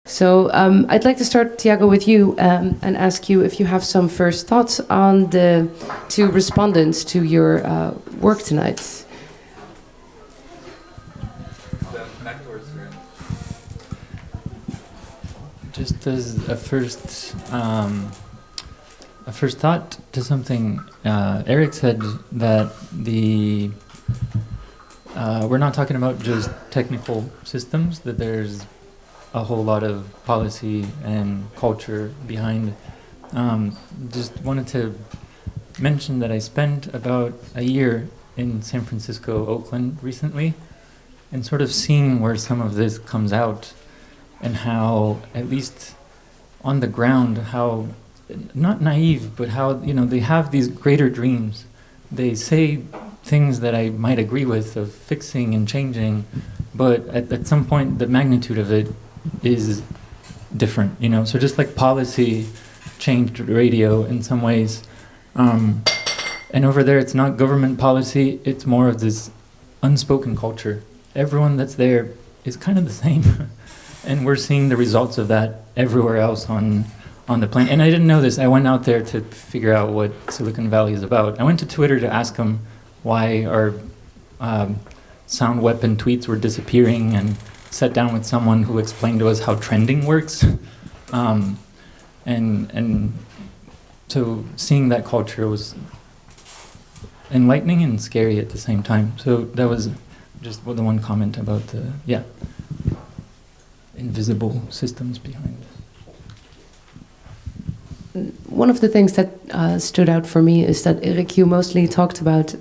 So I'd like to start, Thiago, with you and ask you if you have some first thoughts on the two respondents to your work tonight. Just as a first thought to something Eric said, that we're not talking about just technical systems, that there's a whole lot of policy and culture behind. Just wanted to mention that I spent about a year in San Francisco, Oakland recently, and sort of seeing where some of this comes out, and how, at least on the ground, how, not naive, but how, they have these greater dreams. They say things that I might agree with, of fixing and changing, but at some point the magnitude of it is different, So just like policy changed radio in some ways, and over there it's not government policy, it's more of this unspoken culture. Everyone that's there is kind of the same. And we're seeing the results of that everywhere else on the planet. And I didn't know this. I went out there to figure out what Silicon Valley is about. I went to Twitter to ask them why our sound weapon tweets were disappearing, and sat down with someone who explained to us how trending works. And so seeing that culture was enlightening and scary at the same time. So that was just the one comment about the, invisible systems behind. One of the things that stood out for me is that Eric, you mostly talked about,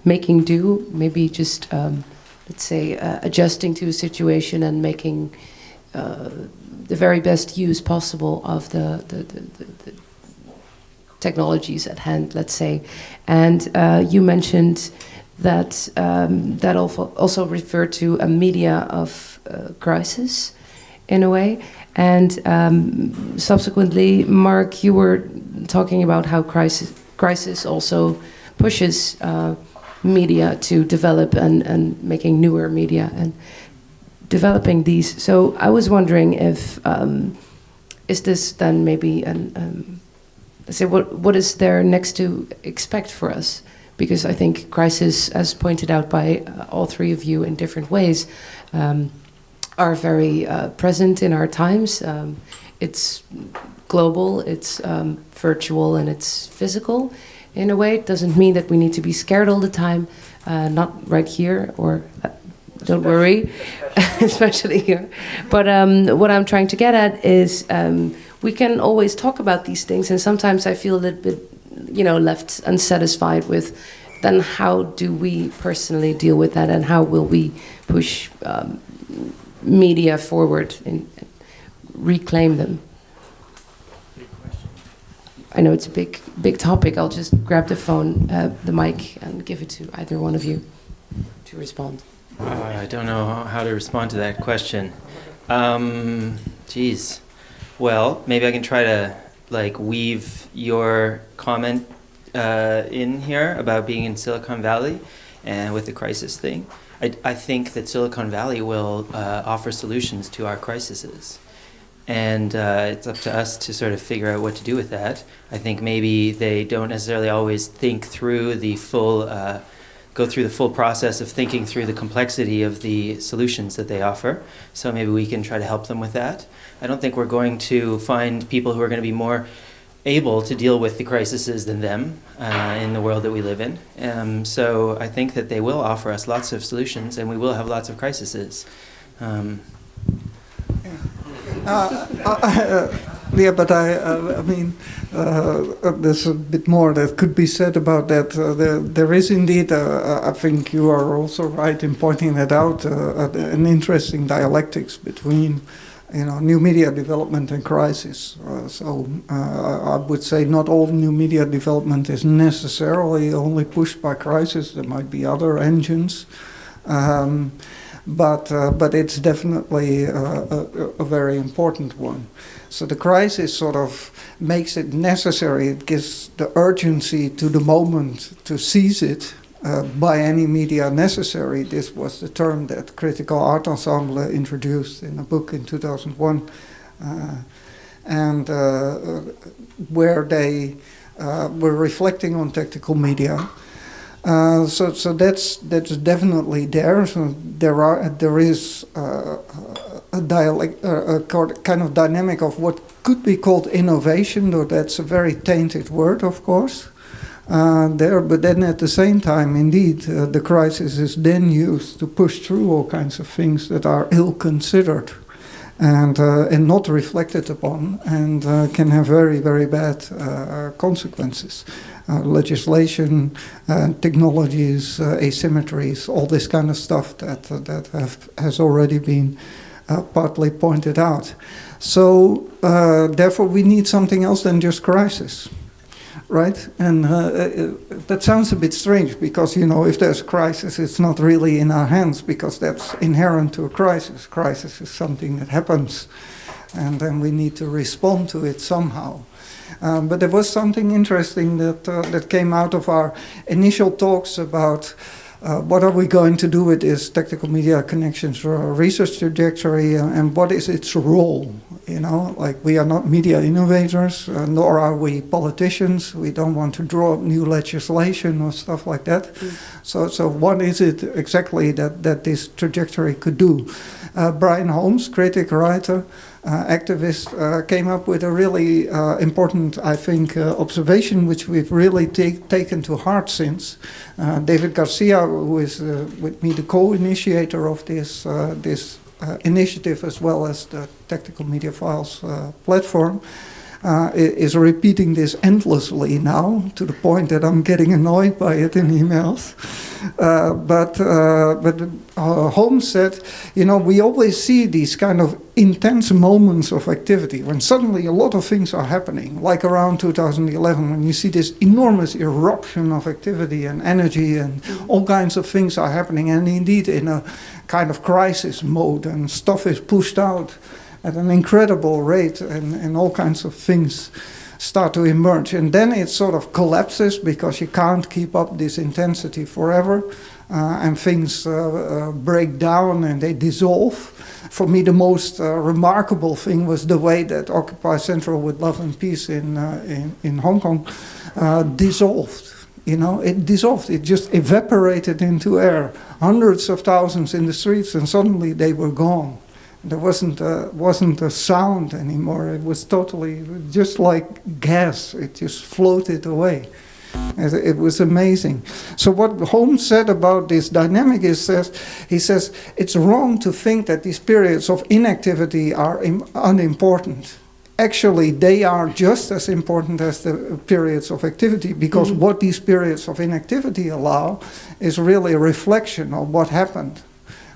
making do, maybe just, let's say, adjusting to a situation and making the very best use possible of the technologies at hand, let's say. And you mentioned that that also referred to a media of crisis, in a way. And subsequently, Marc, you were talking about how crisis also pushes media to develop and making newer media and developing these. So I was wondering if, is this then maybe, let's say, what is there next to expect for us? Because I think crisis, as pointed out by all three of you in different ways, are very present in our times. It's global, it's virtual, and it's physical. In a way, it doesn't mean that we need to be scared all the time, not right here, or don't worry, especially here. But what I'm trying to get at is we can always talk about these things, and sometimes I feel a little bit, left unsatisfied with then how do we personally deal with that, and how will we push media forward and reclaim them? I know it's a big topic. I'll just grab the phone, the mic, and give it to either one of you to respond. I don't know how to respond to that question. Geez. Well, maybe I can try to weave your comment in here about being in Silicon Valley and with the crisis thing. I think that Silicon Valley will offer solutions to our crises. And it's up to us to sort of figure out what to do with that. I think maybe they don't necessarily always think through the full, go through the full process of thinking through the complexity of the solutions that they offer. So maybe we can try to help them with that. I don't think we're going to find people who are going to be more able to deal with the crises than them in the world that we live in. So I think that they will offer us lots of solutions, and we will have lots of crises. But I mean, there's a bit more that could be said about that. There is indeed, I think you are also right in pointing that out, an interesting dialectics between new media development and crisis. I would say not all new media development is necessarily only pushed by crisis. There might be other engines. But it's definitely a very important one. So the crisis sort of makes it necessary. It gives the urgency to the moment to seize it by any media necessary. This was the term that Critical Art Ensemble introduced in a book in 2001, and where they were reflecting on tactical media. So that's definitely there. So there is a dialect, a kind of dynamic of what could be called innovation, though that's a very tainted word, of course. There, but then at the same time, indeed, the crisis is then used to push through all kinds of things that are ill-considered and not reflected upon, and can have very, very bad consequences. Legislation, technologies, asymmetries, all this kind of stuff that has already been partly pointed out. So therefore we need something else than just crisis, right? And that sounds a bit strange because, you know, if there's a crisis, it's not really in our hands because that's inherent to a crisis. Crisis is something that happens and then we need to respond to it somehow. But there was something interesting that came out of our initial talks about what are we going to do with this tactical media connections research trajectory, and what is its role? You know, like we are not media innovators, nor are we politicians. We don't want to draw up new legislation or stuff like that. So what is it exactly that this trajectory could do? Brian Holmes, critic, writer, activist, came up with a really important, I think, observation, which we've really taken to heart since. David Garcia, who is with me the co-initiator of this initiative, as well as the Tactical Media Files platform, is repeating this endlessly now, to the point that I'm getting annoyed by it in emails. But Holmes said, you know, we always see these kind of intense moments of activity when suddenly a lot of things are happening, like around 2011, when you see this enormous eruption of activity and energy and all kinds of things are happening, and indeed in a kind of crisis mode, and stuff is pushed out at an incredible rate, and all kinds of things start to emerge. And then it sort of collapses because you can't keep up this intensity forever, and things break down and they dissolve. For me, the most remarkable thing was the way that Occupy Central with Love and Peace in Hong Kong dissolved. You know, it dissolved. It just evaporated into air. Hundreds of thousands in the streets, and suddenly they were gone. There wasn't a sound anymore. It was totally just like gas. It just floated away. It was amazing. So what Holmes said about this dynamic is, he says, it's wrong to think that these periods of inactivity are unimportant. Actually, they are just as important as the periods of activity, because what these periods of inactivity allow is really a reflection of what happened.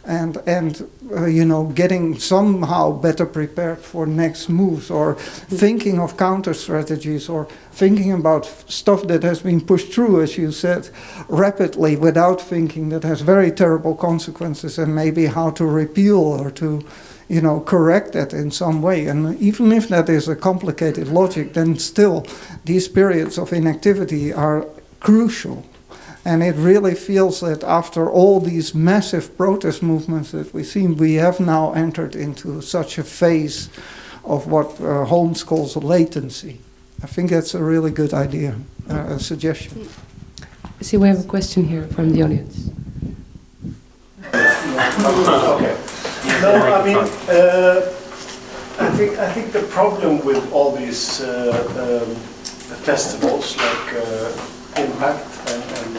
And you know, getting somehow better prepared for next moves, or thinking of counter strategies, or thinking about stuff that has been pushed through, as you said, rapidly without thinking, that has very terrible consequences, and maybe how to repeal or to, you know, correct that in some way. And even if that is a complicated logic, then still these periods of inactivity are crucial. And it really feels that after all these massive protest movements that we've seen, we have now entered into such a phase of what Holmes calls latency. I think that's a really good idea, a suggestion. See, we have a question here from the audience. Okay. No, I mean, I think the problem with all these festivals like IMPAKT and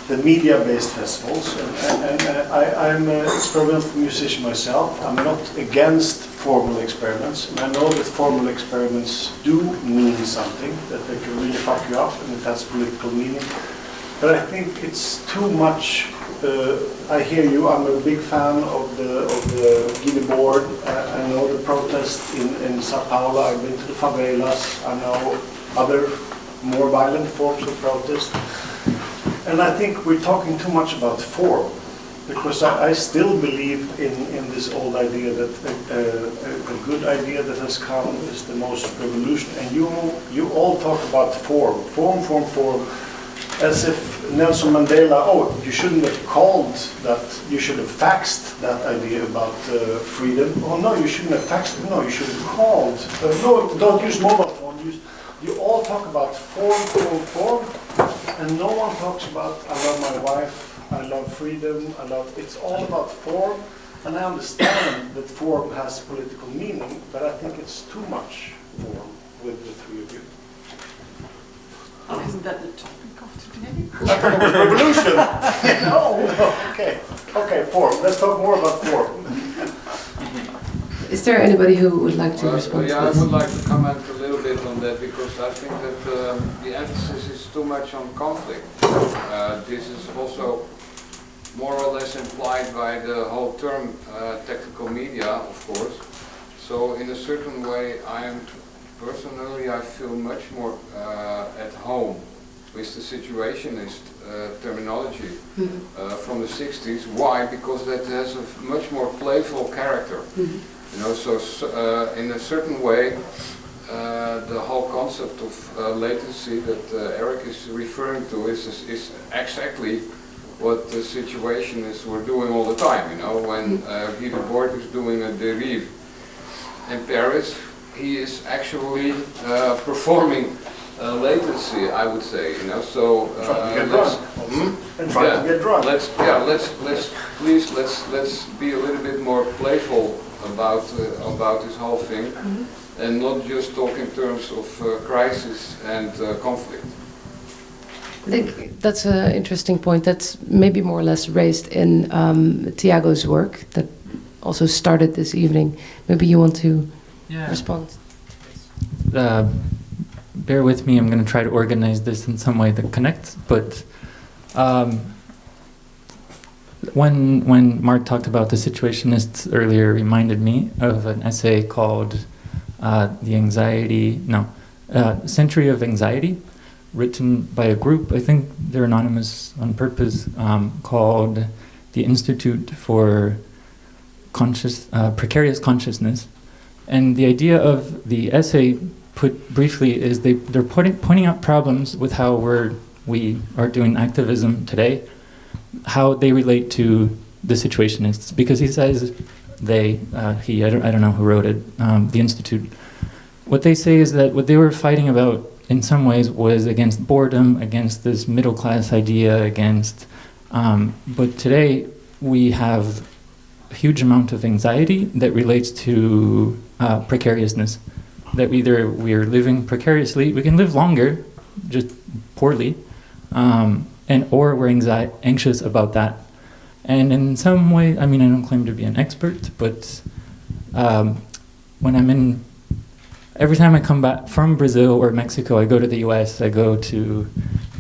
the media-based festivals, and I'm an experimental musician myself. I'm not against formal experiments, and I know that formal experiments do mean something, that they can really fuck you up, and it has political meaning. But I think it's too much. I hear you. I'm a big fan of the Guinea board. I know the protest in Sao Paulo. I've been to the favelas. I know other more violent forms of protest. And I think we're talking too much about form, because I still believe in this old idea that a good idea that has come is the most revolutionary. And you all talk about form. as if Nelson Mandela, oh, you shouldn't have called that, you should have faxed that idea about freedom. Oh no, you shouldn't have faxed it. No, you should have called. No, don't use mobile phone. You all talk about form, and no one talks about I love my wife, I love freedom, it's all about form. And I understand that form has political meaning, but I think it's too much form with the three of you. Oh, isn't that the topic of today? I thought it was revolution. No, okay, form. Let's talk more about form. Is there anybody who would like to respond Yeah, to I this? would like to comment a little bit on that because I think that the emphasis is too much on conflict. This is also more or less implied by the whole term technical media, of course. So in a certain way, personally, I feel much more at home with the situationist terminology from the 60s. Why? Because that has a much more playful character. You know, so in a certain way, the whole concept of latency that Eric is referring to is exactly what the situationists were doing all the time. You know, when Guy Debord is doing a dérive in Paris, he is actually performing latency, I would say. You know, so Trying to get drunk. And trying to get drunk. Let's be a little bit more playful about this whole thing, and not just talk in terms of crisis and conflict. I think that's an interesting point that's maybe more or less raised in Thiago's work that also started this evening. Maybe you want to respond? Bear with me, I'm going to try to organize this in some way that connects, but when Marc talked about the situationists earlier, reminded me of an essay called Century of Anxiety, written by a group, I think they're anonymous on purpose, called the Institute for Precarious Consciousness. And the idea of the essay, put briefly, is they're pointing out problems with how we are doing activism today, how they relate to the situationists. Because he says I don't know who wrote it, the Institute. What they say is that what they were fighting about in some ways was against boredom, against this middle class idea, but today we have a huge amount of anxiety that relates to precariousness. That either we are living precariously, we can live longer, just poorly, or we're anxious about that. And in some way, I mean, I don't claim to be an expert, but every time I come back from Brazil or Mexico, I go to the US, I go to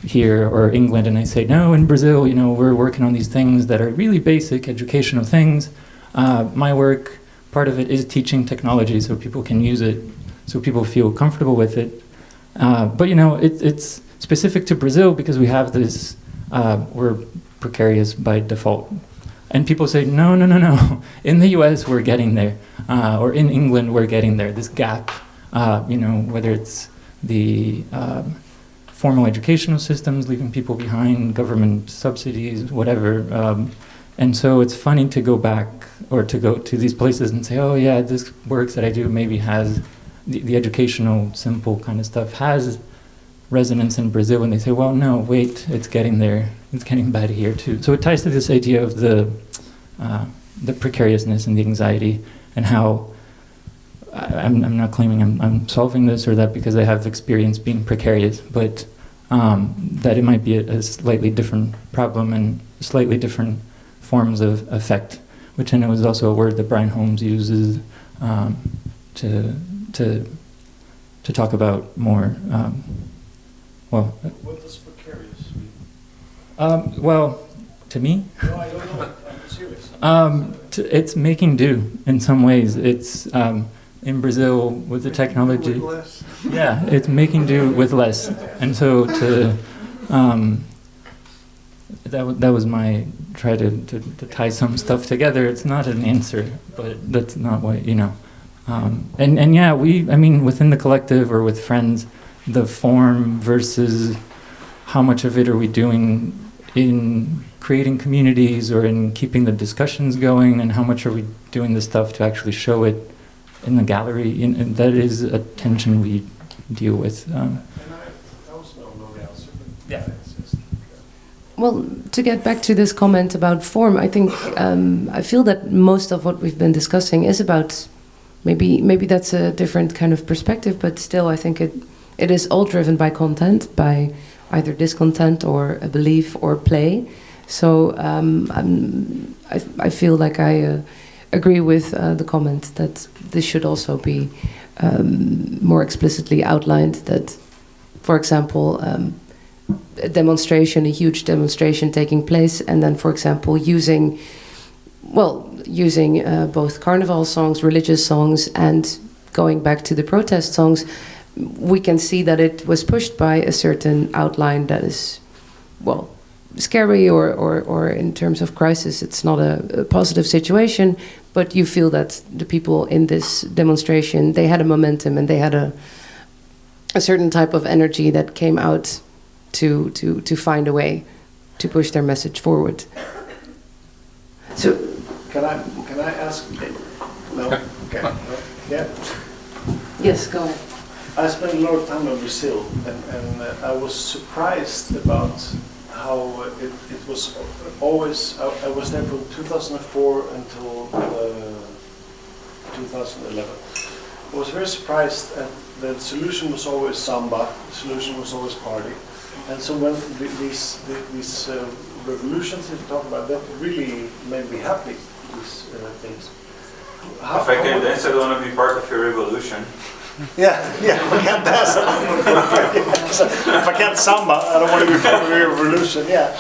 here or England, and I say, no, in Brazil, you know, we're working on these things that are really basic educational things. My work, part of it is teaching technology so people can use it, so people feel comfortable with it. But, you know, it's specific to Brazil because we have this, we're precarious by default. And people say, no. In the US, we're getting there. Or in England, we're getting there. This gap, you know, whether it's the formal educational systems leaving people behind, government subsidies, whatever. And so it's funny to go back or to go to these places and say, oh yeah, this work that I do maybe has the educational, simple kind of stuff has resonance in Brazil. And they say, well, no, wait, it's getting there. It's getting bad here too. So it ties to this idea of the precariousness and the anxiety, and how I'm not claiming I'm solving this or that because I have experience being precarious, but that it might be a slightly different problem and slightly different forms of effect, which I know is also a word that Brian Holmes uses to talk about more. What does precarious mean? Well, to me, No, I don't know. I'm serious. it's making do in some ways. It's in Brazil with the technology. With less. Yeah, it's making do with less, and so that was my try to tie some stuff together. It's not an answer, but that's not what you know. And yeah, I mean within the collective or with friends, the form versus how much of it are we doing in creating communities or in keeping the discussions going, and how much are we doing the stuff to actually show it in the gallery? And that is a tension we deal with. And I also know the answer. Yeah. Well, to get back to this comment about form, I think I feel that most of what we've been discussing is about maybe that's a different kind of perspective, but still I think it is all driven by content, by either discontent or a belief or play. So I feel like I agree with the comment that this should also be more explicitly outlined. That, for example, a demonstration, a huge demonstration taking place, and then, for example, using both carnival songs, religious songs, and going back to the protest songs, we can see that it was pushed by a certain outline that is, well, scary or in terms of crisis, it's not a positive situation, but you feel that the people in this demonstration, they had a momentum and they had a certain type of energy that came out to find a way to push their message forward. So, can I ask? No. Okay. No. Yeah. Yes, go ahead. I spent a lot of time in Brazil, and I was surprised about how it was always. I was there from 2004 until 2011. I was very surprised, and the solution was always samba. The solution was always party. And so when these revolutions that you talk about, that really made me happy, these things. If I can dance, I don't want to be part of your revolution. Yeah, if I can't dance, I don't want to be if I can't samba, I don't want to be part of your revolution, yeah.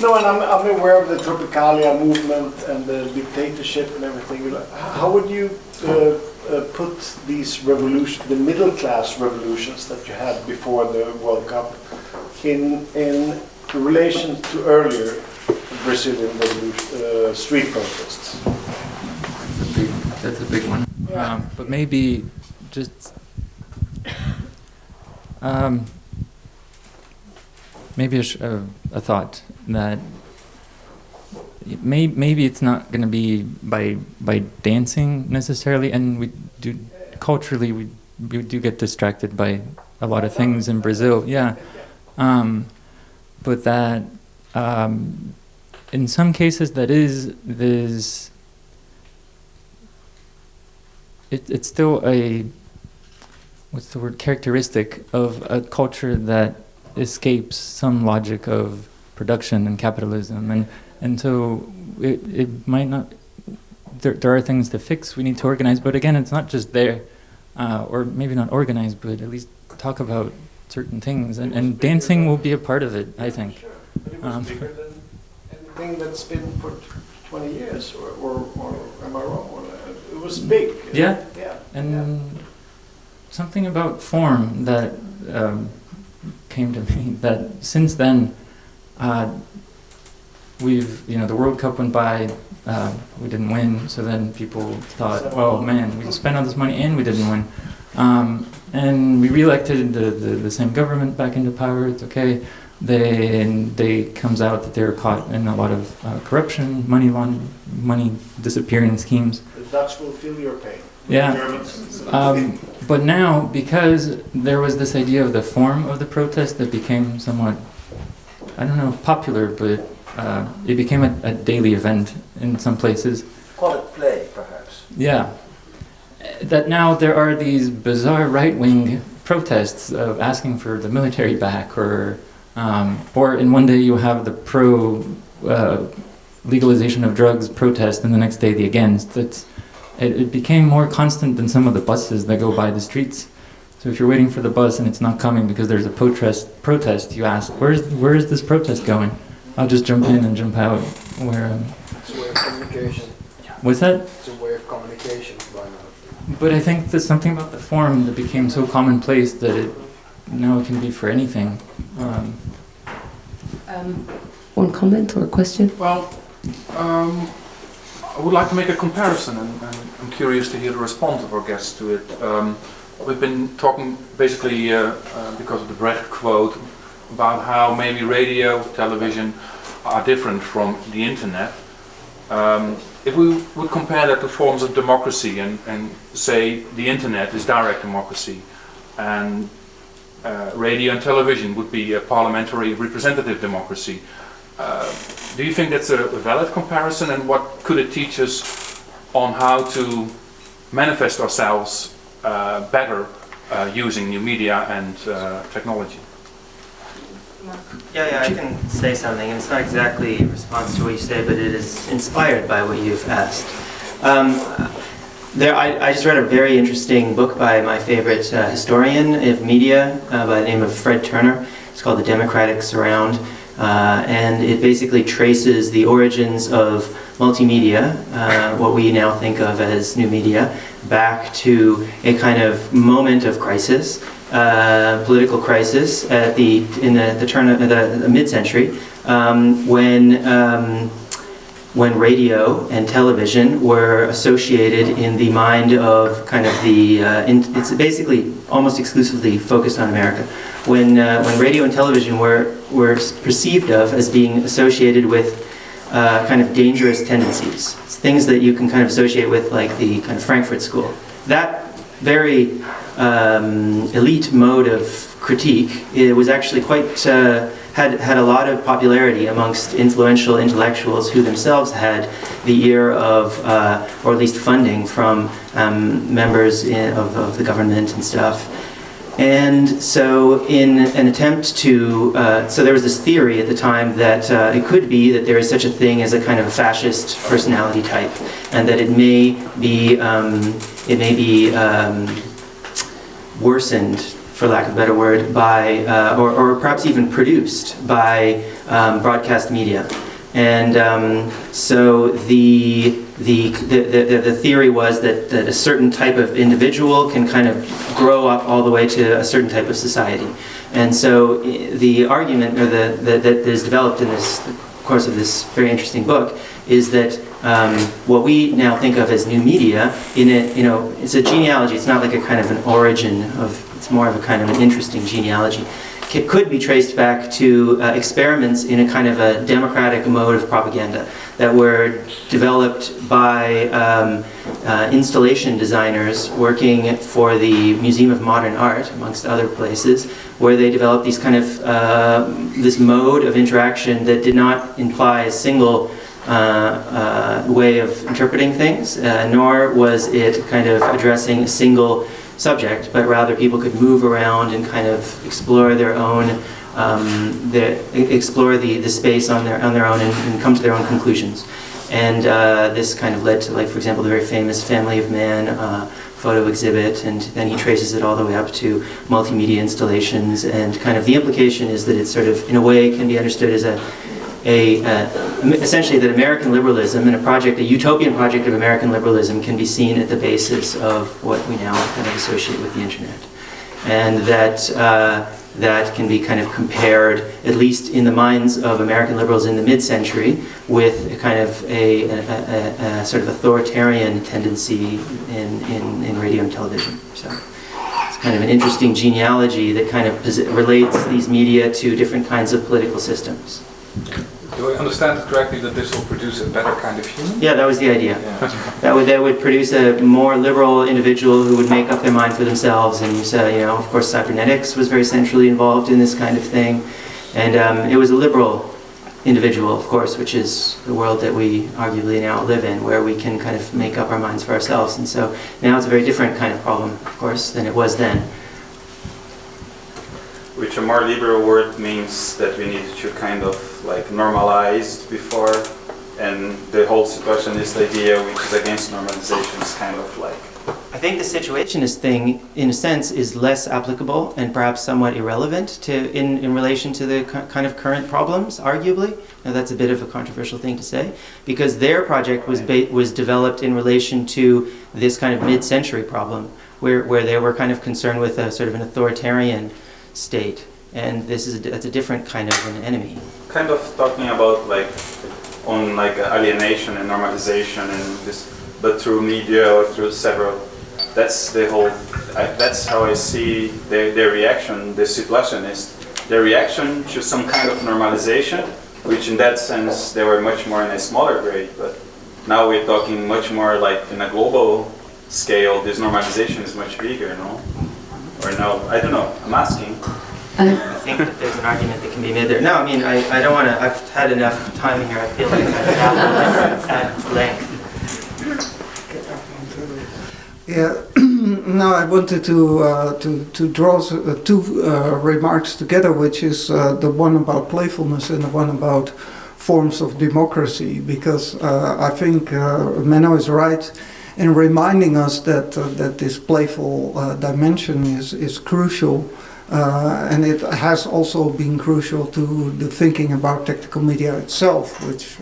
No, and I'm aware of the Tropicalia movement and the dictatorship and everything. How would you put these revolutions, the middle class revolutions that you had before the World Cup, in relation to earlier Brazilian street protests? That's a big one. Yeah. But maybe just maybe a thought that maybe it's not going to be by dancing necessarily, and we do culturally we do get distracted by a lot of things in Brazil, yeah. But that in some cases that is this. It's still a, what's the word, characteristic of a culture that escapes some logic of production and capitalism, and so it might not, there are things to fix, we need to organize, but again, it's not just there, or maybe not organize, but at least talk about certain things, and dancing will be a part of it, I think. Sure. But it was bigger than anything that's been for 20 years, or am I wrong? It was big. Yeah. Yeah. And something about form that came to me, that since then we've, the World Cup went by, we didn't win, so then people thought, oh man, we spent all this money and we didn't win. And we re-elected the same government back into power, it's okay. They comes out that they were caught in a lot of corruption, money disappearing schemes. The Dutch will feel your pain. Yeah. Germans. But now, because there was this idea of the form of the protest that became somewhat, I don't know if popular, but it became a daily event in some places. Call it play, perhaps. Yeah. That now there are these bizarre right-wing protests of asking for the military back, or in one day you have the pro-legalization of drugs protest, and the next day the against. It became more constant than some of the buses that go by the streets. So if you're waiting for the bus and it's not coming because there's a protest, you ask, where is this protest going? I'll just jump in and jump out. It's a way of communication. What's that? It's a way of communication, why not? But I think there's something about the form that became so commonplace that it can be for anything. One comment or question? Well, I would like to make a comparison, and I'm curious to hear the response of our guests to it. We've been talking basically because of the Brecht quote about how maybe radio, television are different from the internet. If we would compare that to forms of democracy and say the internet is direct democracy and radio and television would be a parliamentary representative democracy, do you think that's a valid comparison, and what could it teach us on how to manifest ourselves better using new media and technology? Yeah, I can say something, and it's not exactly a response to what you say, but it is inspired by what you've asked. I just read a very interesting book by my favorite historian of media by the name of Fred Turner. It's called The Democratic Surround, and it basically traces the origins of multimedia, what we now think of as new media, back to a kind of moment of crisis, political crisis in the turn of the mid-century, when radio and television were associated in the mind of kind of it's basically almost exclusively focused on America. When radio and television were perceived of as being associated with kind of dangerous tendencies, things that you can kind of associate with, like the kind of Frankfurt School. That very elite mode of critique, it was actually quite had a lot of popularity amongst influential intellectuals who themselves had the ear of, or at least funding from members of the government and stuff. And so in an attempt to, so there was this theory at the time that it could be that there is such a thing as a kind of fascist personality type, and that it may be worsened, for lack of a better word, by, or perhaps even produced by broadcast media. And so the theory was that a certain type of individual can kind of grow up all the way to a certain type of society. And so the argument that is developed in this course of this very interesting book is that what we now think of as new media, it's a genealogy. It's not like a kind of an origin of. It's more of a kind of an interesting genealogy. It could be traced back to experiments in a kind of a democratic mode of propaganda that were developed by installation designers working for the Museum of Modern Art, amongst other places, where they developed these kind of this mode of interaction that did not imply a single way of interpreting things, nor was it kind of addressing a single subject, but rather people could move around and kind of explore their own, explore the space on their own and come to their own conclusions. And this kind of led to, like, for example, the very famous Family of Man photo exhibit, and then he traces it all the way up to multimedia installations, and kind of the implication is that it sort of, in a way, can be understood as essentially that American liberalism and a utopian project of American liberalism can be seen at the basis of what we now kind of associate with the internet. And that can be kind of compared, at least in the minds of American liberals in the mid-century, with a kind of a sort of authoritarian tendency in radio and television. So it's kind of an interesting genealogy that kind of relates these media to different kinds of political systems. Do I understand it correctly that this will produce a better kind of human? Yeah, that was the idea. Yeah. That would produce a more liberal individual who would make up their mind for themselves. And of course, cybernetics was very centrally involved in this kind of thing. And it was a liberal individual, of course, which is the world that we arguably now live in, where we can kind of make up our minds for ourselves. And so now it's a very different kind of problem, of course, than it was then. Which a more liberal word means that we need to kind of like normalize before, and the whole situationist idea, which is against normalization, is kind of like... I think the situationist thing, in a sense, is less applicable and perhaps somewhat irrelevant in relation to the kind of current problems, arguably. Now that's a bit of a controversial thing to say, because their project was developed in relation to this kind of mid-century problem, where they were kind of concerned with a sort of an authoritarian state, and that's a different kind of an enemy. Kind of talking about like alienation and normalization and this, but through media or through several. That's the whole. That's how I see their reaction, the situationist, their reaction to some kind of normalization, which in that sense they were much more in a smaller grade, but now we're talking much more like in a global scale, this normalization is much bigger, no? Or no, I don't know, I'm asking. I think that there's an argument that can be made there. No, I mean, I don't want to, I've had enough time here, I feel like I've babbled at length. Yeah, no, I wanted to draw two remarks together, which is the one about playfulness and the one about forms of democracy, because I think Menno is right in reminding us that this playful dimension is crucial, and it has also been crucial to the thinking about technical media itself, which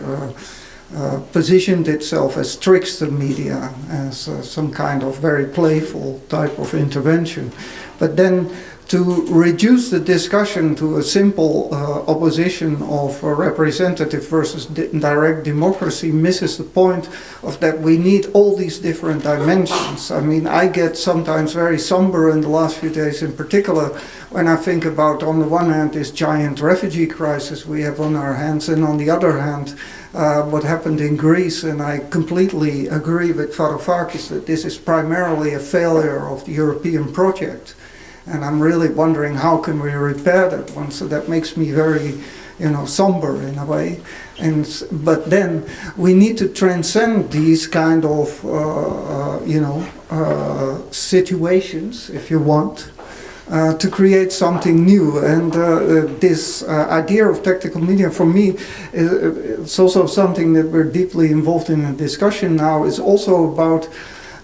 positioned itself as trickster media, as some kind of very playful type of intervention. But then to reduce the discussion to a simple opposition of representative versus direct democracy misses the point of that we need all these different dimensions. I mean, I get sometimes very somber in the last few days in particular when I think about, on the one hand, this giant refugee crisis we have on our hands, and on the other hand, what happened in Greece. And I completely agree with Varoufakis that this is primarily a failure of the European project. And I'm really wondering how can we repair that one. So that makes me very, somber in a way. But then we need to transcend these kind of, situations, if you want, to create something new. And this idea of technical media, for me, it's also something that we're deeply involved in a discussion now. Is also about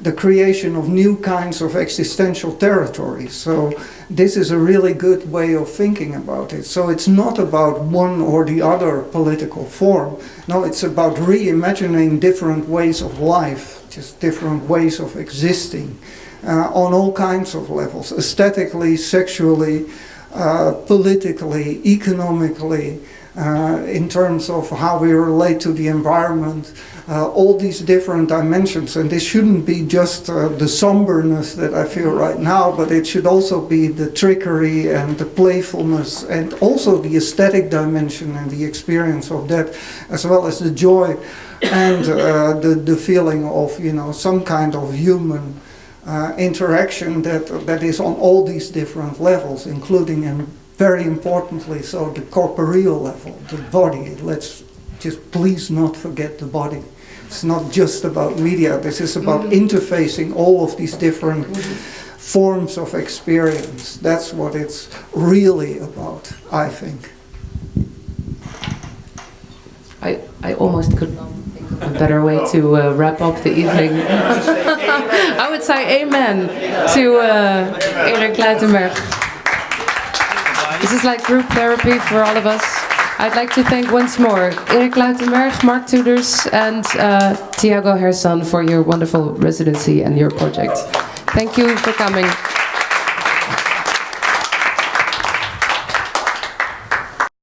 the creation of new kinds of existential territories. So this is a really good way of thinking about it. So it's not about one or the other political form. No, it's about reimagining different ways of life, just different ways of existing on all kinds of levels, aesthetically, sexually, politically, economically, in terms of how we relate to the environment, all these different dimensions. And this shouldn't be just the somberness that I feel right now, but it should also be the trickery and the playfulness, and also the aesthetic dimension and the experience of that, as well as the joy and the feeling of, some kind of human interaction that is on all these different levels, including, and very importantly, so the corporeal level, the body. Let's just please not forget the body. It's not just about media. This is about interfacing all of these different forms of experience. That's what it's really about, I think. I almost could think of a better way to wrap up the evening. I would say amen to Erik Kluitenberg. This is like group therapy for all of us. I'd like to thank once more Erik Kluitenberg, Marc Tuters, and Thiago Hersan for your wonderful residency and your project. Thank you for coming.